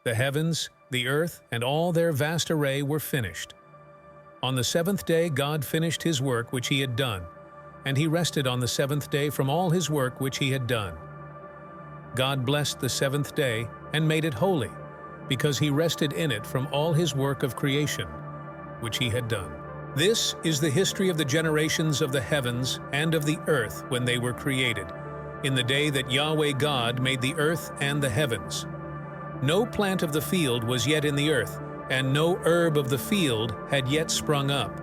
The heavens, the earth, and all their vast array were finished. On the seventh day God finished his work which he had done, and he rested on the seventh day from all his work which he had done. God blessed the seventh day and made it holy, because he rested in it from all his work of creation, which he had done. This is the history of the generations of the heavens and of the earth when they were created, in the day that Yahweh God made the earth and the heavens. No plant of the field was yet in the earth, and no herb of the field had yet sprung up,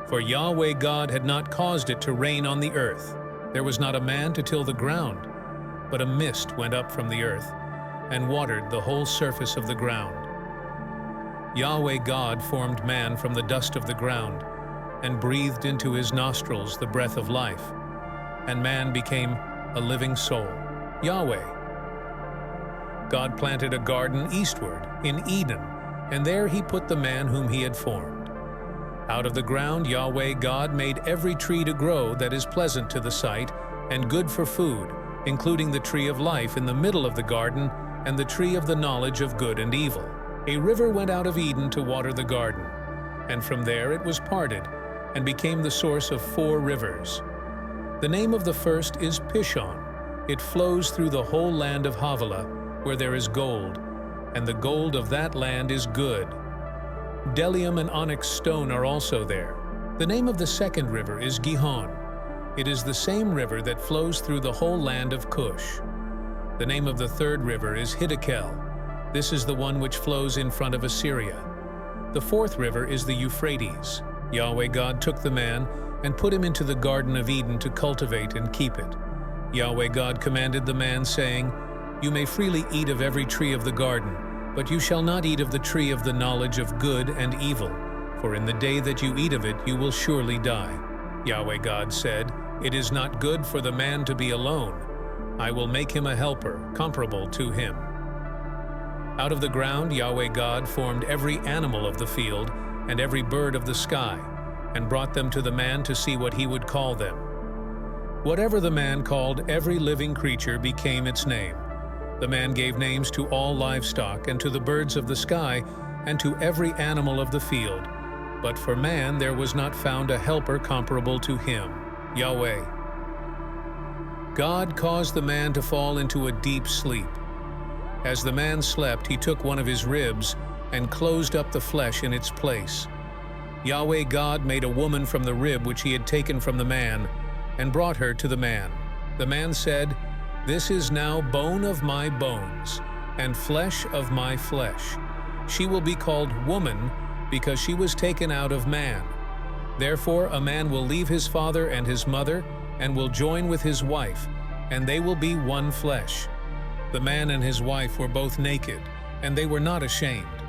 for Yahweh God had not caused it to rain on the earth. There was not a man to till the ground, but a mist went up from the earth, and watered the whole surface of the ground. Yahweh God formed man from the dust of the ground, and breathed into his nostrils the breath of life, and man became a living soul. Yahweh God planted a garden eastward, in Eden, and there he put the man whom he had formed. Out of the ground Yahweh God made every tree to grow that is pleasant to the sight, and good for food, including the tree of life in the middle of the garden, and the tree of the knowledge of good and evil. A river went out of Eden to water the garden, and from there it was parted, and became the source of 4 rivers. The name of the first is Pishon. It flows through the whole land of Havilah, where there is gold, and the gold of that land is good. Bdellium and onyx stone are also there. The name of the second river is Gihon. It is the same river that flows through the whole land of Cush. The name of the third river is Hiddekel. This is the one which flows in front of Assyria. The fourth river is the Euphrates. Yahweh God took the man and put him into the Garden of Eden to cultivate and keep it. Yahweh God commanded the man, saying, "You may freely eat of every tree of the garden, but you shall not eat of the tree of the knowledge of good and evil, for in the day that you eat of it you will surely die." Yahweh God said, "It is not good for the man to be alone. I will make him a helper, comparable to him." Out of the ground Yahweh God formed every animal of the field and every bird of the sky, and brought them to the man to see what he would call them. Whatever the man called every living creature became its name. The man gave names to all livestock, and to the birds of the sky, and to every animal of the field. But for man there was not found a helper comparable to him. Yahweh God caused the man to fall into a deep sleep. As the man slept, he took one of his ribs and closed up the flesh in its place. Yahweh God made a woman from the rib which he had taken from the man, and brought her to the man. The man said, "This is now bone of my bones, and flesh of my flesh. She will be called woman, because she was taken out of man. Therefore a man will leave his father and his mother, and will join with his wife, and they will be one flesh." The man and his wife were both naked, and they were not ashamed.